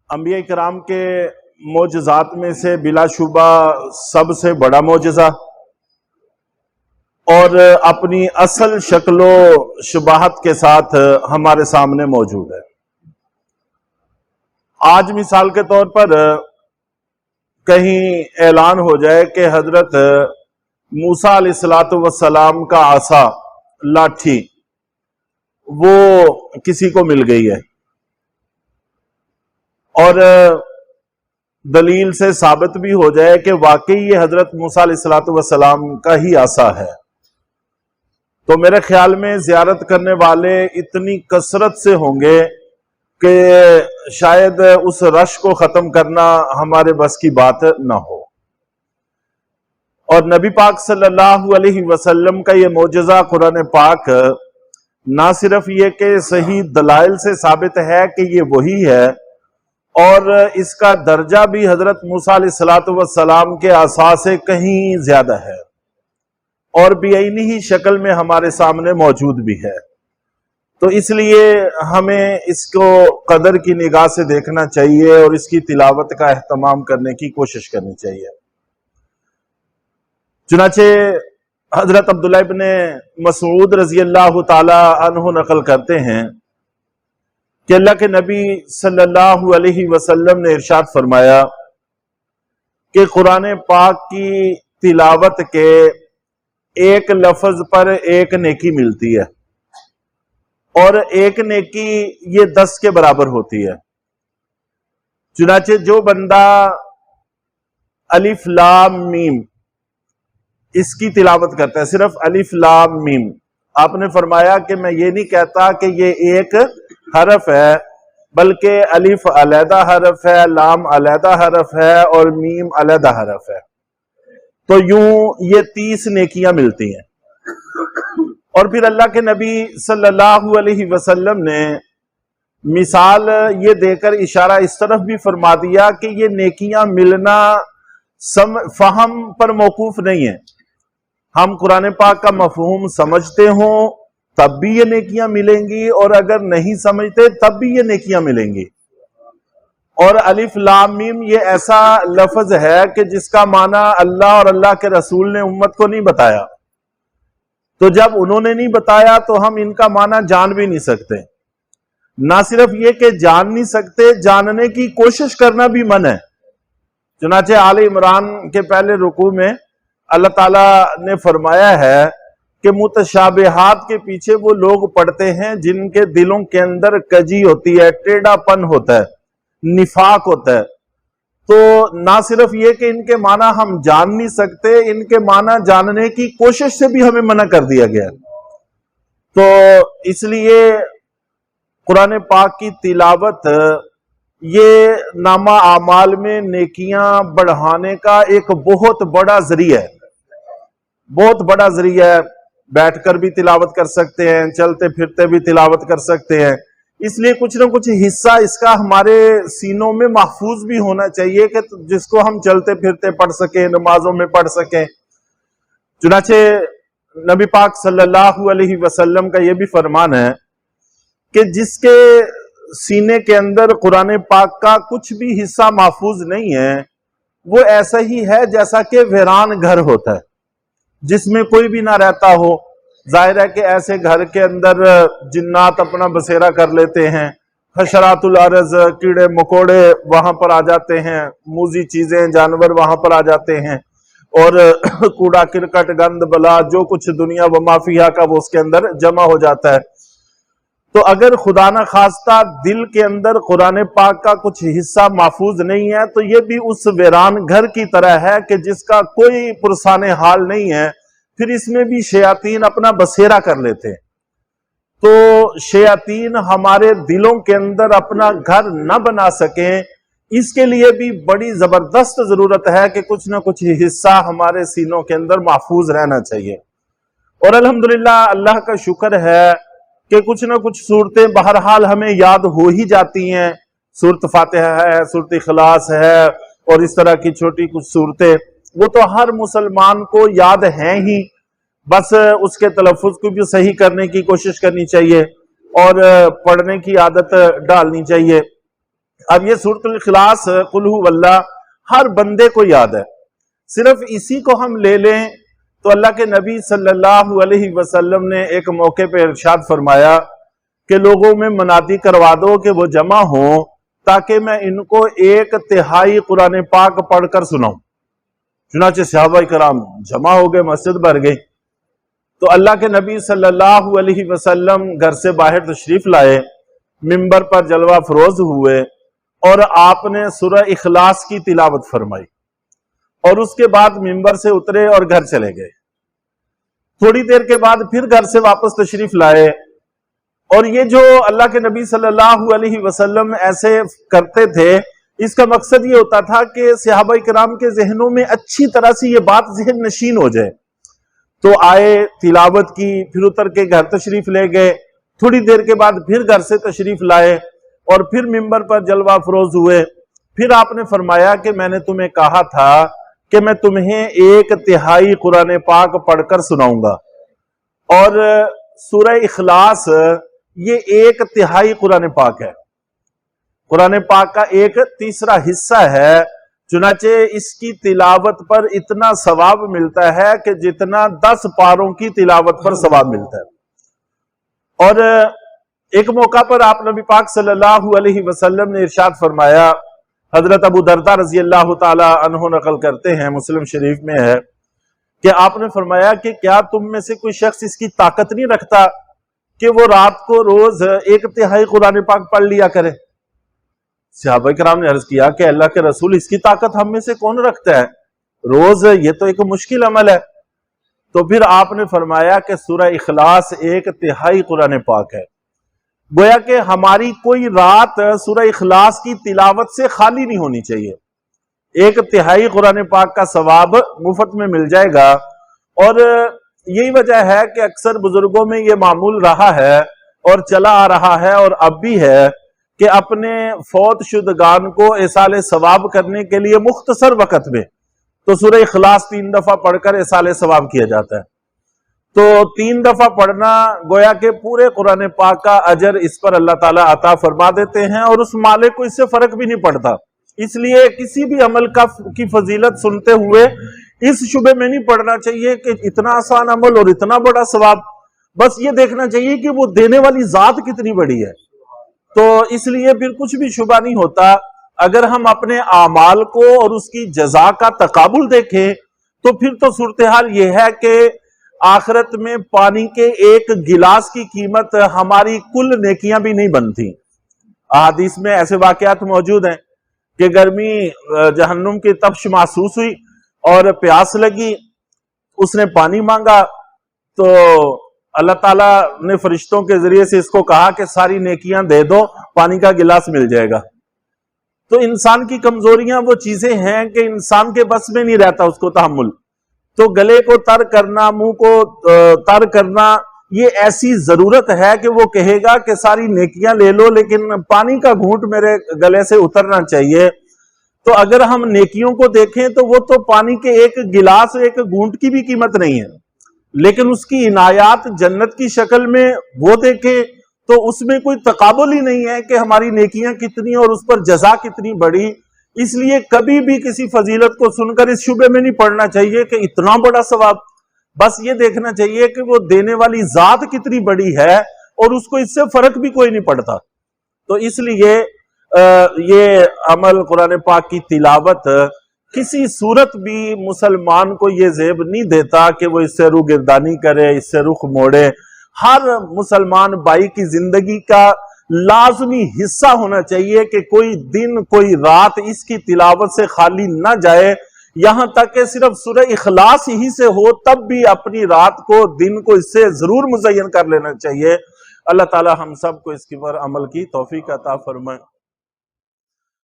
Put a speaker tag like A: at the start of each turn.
A: انبیاء کرام کے معجزات میں سے بلا شبہ سب سے بڑا معجزہ اور اپنی اصل شکل و شباہت کے ساتھ ہمارے سامنے موجود ہے۔ آج مثال کے طور پر کہیں اعلان ہو جائے کہ حضرت موسیٰ علیہ السلام کا عصا لاٹھی وہ کسی کو مل گئی ہے اور دلیل سے ثابت بھی ہو جائے کہ واقعی یہ حضرت موسیٰ علیہ السلام کا ہی عصا ہے، تو میرے خیال میں زیارت کرنے والے اتنی کثرت سے ہوں گے کہ شاید اس رش کو ختم کرنا ہمارے بس کی بات نہ ہو۔ اور نبی پاک صلی اللہ علیہ وسلم کا یہ معجزہ قرآن پاک نہ صرف یہ کہ صحیح دلائل سے ثابت ہے کہ یہ وہی ہے، اور اس کا درجہ بھی حضرت موسیٰ علیہ السلام کے عصا سے کہیں زیادہ ہے، اور بعینی ہی شکل میں ہمارے سامنے موجود بھی ہے۔ تو اس لیے ہمیں اس کو قدر کی نگاہ سے دیکھنا چاہیے اور اس کی تلاوت کا اہتمام کرنے کی کوشش کرنی چاہیے۔ چنانچہ حضرت عبداللہ ابن مسعود رضی اللہ تعالی عنہ نقل کرتے ہیں کہ اللہ کے نبی صلی اللہ علیہ وسلم نے ارشاد فرمایا کہ قرآن پاک کی تلاوت کے ایک لفظ پر ایک نیکی ملتی ہے، اور ایک نیکی یہ 10 کے برابر ہوتی ہے۔ چنانچہ جو بندہ الف لام میم اس کی تلاوت کرتا ہے، صرف الف لام میم، آپ نے فرمایا کہ میں یہ نہیں کہتا کہ یہ ایک حرف ہے، بلکہ الف علیحدہ حرف ہے، لام علیحدہ حرف ہے اور میم علیحدہ حرف ہے، تو یوں یہ 30 نیکیاں ملتی ہیں۔ اور پھر اللہ کے نبی صلی اللہ علیہ وسلم نے مثال یہ دے کر اشارہ اس طرف بھی فرما دیا کہ یہ نیکیاں ملنا فہم پر موقوف نہیں ہے، ہم قرآن پاک کا مفہوم سمجھتے ہوں تب بھی یہ نیکیاں ملیں گی، اور اگر نہیں سمجھتے تب بھی یہ نیکیاں ملیں گی۔ اور الف لام میم یہ ایسا لفظ ہے کہ جس کا معنی اللہ اور اللہ کے رسول نے امت کو نہیں بتایا، تو جب انہوں نے نہیں بتایا تو ہم ان کا معنی جان بھی نہیں سکتے۔ نہ صرف یہ کہ جان نہیں سکتے، جاننے کی کوشش کرنا بھی منع ہے۔ چنانچہ آل عمران کے پہلے رکوع میں اللہ تعالیٰ نے فرمایا ہے کہ متشابہات کے پیچھے وہ لوگ پڑتے ہیں جن کے دلوں کے اندر کجی ہوتی ہے، ٹیڑھا پن ہوتا ہے، نفاق ہوتا ہے۔ تو نہ صرف یہ کہ ان کے معنی ہم جان نہیں سکتے، ان کے معنی جاننے کی کوشش سے بھی ہمیں منع کر دیا گیا۔ تو اس لیے قرآن پاک کی تلاوت یہ نامہ اعمال میں نیکیاں بڑھانے کا ایک بہت بڑا ذریعہ ہے، بہت بڑا ذریعہ ہے۔ بیٹھ کر بھی تلاوت کر سکتے ہیں، چلتے پھرتے بھی تلاوت کر سکتے ہیں، اس لیے کچھ نہ کچھ حصہ اس کا ہمارے سینوں میں محفوظ بھی ہونا چاہیے کہ جس کو ہم چلتے پھرتے پڑھ سکیں، نمازوں میں پڑھ سکیں۔ چنانچہ نبی پاک صلی اللہ علیہ وسلم کا یہ بھی فرمان ہے کہ جس کے سینے کے اندر قرآن پاک کا کچھ بھی حصہ محفوظ نہیں ہے، وہ ایسا ہی ہے جیسا کہ ویران گھر ہوتا ہے جس میں کوئی بھی نہ رہتا ہو۔ ظاہر ہے کہ ایسے گھر کے اندر جنات اپنا بسیرا کر لیتے ہیں، حشرات الارض کیڑے مکوڑے وہاں پر آ جاتے ہیں، موذی چیزیں جانور وہاں پر آ جاتے ہیں، اور کوڑا کرکٹ گند بلا جو کچھ دنیا و ما فیہا کا وہ اس کے اندر جمع ہو جاتا ہے۔ تو اگر خدا نہ خواستہ دل کے اندر قرآن پاک کا کچھ حصہ محفوظ نہیں ہے تو یہ بھی اس ویران گھر کی طرح ہے کہ جس کا کوئی پرسان حال نہیں ہے، پھر اس میں بھی شیاطین اپنا بسیرا کر لیتے ہیں۔ تو شیاطین ہمارے دلوں کے اندر اپنا گھر نہ بنا سکیں، اس کے لیے بھی بڑی زبردست ضرورت ہے کہ کچھ نہ کچھ حصہ ہمارے سینوں کے اندر محفوظ رہنا چاہیے۔ اور الحمدللہ اللہ کا شکر ہے کہ کچھ نہ کچھ صورتیں بہرحال ہمیں یاد ہو ہی جاتی ہیں، سورۃ فاتحہ ہے، سورۃ اخلاص ہے، اور اس طرح کی چھوٹی کچھ صورتیں، وہ تو ہر مسلمان کو یاد ہیں ہی، بس اس کے تلفظ کو بھی صحیح کرنے کی کوشش کرنی چاہیے اور پڑھنے کی عادت ڈالنی چاہیے۔ اب یہ سورۃ الاخلاص قل ہو اللہ ہر بندے کو یاد ہے، صرف اسی کو ہم لے لیں تو اللہ کے نبی صلی اللہ علیہ وسلم نے ایک موقع پہ ارشاد فرمایا کہ لوگوں میں منادی کروا دو کہ وہ جمع ہوں تاکہ میں ان کو 1/3 قرآن پاک پڑھ کر سناؤں۔ چنانچہ صحابہ کرام جمع ہو گئے، مسجد بھر گئی۔ تو اللہ کے نبی صلی اللہ علیہ وسلم گھر سے باہر تشریف لائے، منبر پر جلوہ فروز ہوئے اور آپ نے سورہ اخلاص کی تلاوت فرمائی، اور اس کے بعد منبر سے اترے اور گھر چلے گئے۔ تھوڑی دیر کے بعد پھر گھر سے واپس تشریف لائے، اور یہ جو اللہ کے نبی صلی اللہ علیہ وسلم ایسے کرتے تھے، اس کا مقصد یہ ہوتا تھا کہ صحابہ کرام کے ذہنوں میں اچھی طرح سے یہ بات ذہن نشین ہو جائے۔ تو آئے، تلاوت کی، پھر اتر کے گھر تشریف لے گئے، تھوڑی دیر کے بعد پھر گھر سے تشریف لائے اور پھر منبر پر جلوہ فروز ہوئے۔ پھر آپ نے فرمایا کہ میں نے تمہیں کہا تھا کہ میں تمہیں 1/3 قرآن پاک پڑھ کر سناؤں گا، اور سورہ اخلاص یہ 1/3 قرآن پاک ہے، قرآن پاک کا 1/3 حصہ ہے۔ چنانچہ اس کی تلاوت پر اتنا ثواب ملتا ہے کہ جتنا 10 پاروں کی تلاوت پر ثواب ملتا ہے۔ اور ایک موقع پر آپ نبی پاک صلی اللہ علیہ وسلم نے ارشاد فرمایا، حضرت ابو درداء رضی اللہ تعالی عنہ نقل کرتے ہیں، مسلم شریف میں ہے کہ آپ نے فرمایا کہ کیا تم میں سے کوئی شخص اس کی طاقت نہیں رکھتا کہ وہ رات کو روز 1/3 قرآن پاک پڑھ لیا کرے؟ صحابہ کرام نے عرض کیا کہ اللہ کے رسول، اس کی طاقت ہم میں سے کون رکھتا ہے؟ روز یہ تو ایک مشکل عمل ہے۔ تو پھر آپ نے فرمایا کہ سورہ اخلاص 1/3 قرآن پاک ہے۔ گویا کہ ہماری کوئی رات سورہ اخلاص کی تلاوت سے خالی نہیں ہونی چاہیے۔ 1/3 قرآن پاک کا ثواب مفت میں مل جائے گا۔ اور یہی وجہ ہے کہ اکثر بزرگوں میں یہ معمول رہا ہے اور چلا آ رہا ہے اور اب بھی ہے کہ اپنے فوت شدگان کو ایصال ثواب کرنے کے لیے مختصر وقت میں تو سورہ اخلاص 3 دفعہ پڑھ کر ایصال ثواب کیا جاتا ہے۔ تو 3 دفعہ پڑھنا گویا کہ پورے قرآن پاک کا اجر اس پر اللہ تعالیٰ عطا فرما دیتے ہیں، اور اس مالک کو اس سے فرق بھی نہیں پڑتا۔ اس لیے کسی بھی عمل کی فضیلت سنتے ہوئے اس شبے میں نہیں پڑھنا چاہیے کہ اتنا آسان عمل اور اتنا بڑا ثواب، بس یہ دیکھنا چاہیے کہ وہ دینے والی ذات کتنی بڑی ہے۔ تو اس لیے پھر کچھ بھی شبہ نہیں ہوتا۔ اگر ہم اپنے اعمال کو اور اس کی جزا کا تقابل دیکھیں تو پھر تو صورتحال یہ ہے کہ آخرت میں پانی کے 1 گلاس کی قیمت ہماری کل نیکیاں بھی نہیں بنتی۔ احادیث میں ایسے واقعات موجود ہیں کہ گرمی جہنم کی تپش محسوس ہوئی اور پیاس لگی، اس نے پانی مانگا تو اللہ تعالیٰ نے فرشتوں کے ذریعے سے اس کو کہا کہ ساری نیکیاں دے دو، پانی کا گلاس مل جائے گا۔ تو انسان کی کمزوریاں وہ چیزیں ہیں کہ انسان کے بس میں نہیں رہتا اس کو تحمل۔ تو گلے کو تر کرنا، منہ کو تر کرنا، یہ ایسی ضرورت ہے کہ وہ کہے گا کہ ساری نیکیاں لے لو لیکن پانی کا گھونٹ میرے گلے سے اترنا چاہیے۔ تو اگر ہم نیکیوں کو دیکھیں تو وہ تو پانی کے 1 گلاس 1 گھونٹ کی بھی قیمت نہیں ہے، لیکن اس کی عنایات جنت کی شکل میں وہ دیکھیں تو اس میں کوئی تقابل ہی نہیں ہے کہ ہماری نیکیاں کتنی اور اس پر جزا کتنی بڑی۔ اس لیے کبھی بھی کسی فضیلت کو سن کر اس شبے میں نہیں پڑنا چاہیے کہ اتنا بڑا ثواب، بس یہ دیکھنا چاہیے کہ وہ دینے والی ذات کتنی بڑی ہے اور اس کو اس سے فرق بھی کوئی نہیں پڑتا۔ تو اس لیے یہ عمل قرآن پاک کی تلاوت کسی صورت بھی مسلمان کو یہ زیب نہیں دیتا کہ وہ اس سے روگردانی کرے، اس سے رخ موڑے۔ ہر مسلمان بھائی کی زندگی کا لازمی حصہ ہونا چاہیے کہ کوئی دن کوئی رات اس کی تلاوت سے خالی نہ جائے، یہاں تک کہ صرف سورہ اخلاص ہی سے ہو تب بھی اپنی رات کو دن کو اس سے ضرور مزین کر لینا چاہیے۔ اللہ تعالی ہم سب کو اس کی پر عمل کی توفیق عطا فرمائے۔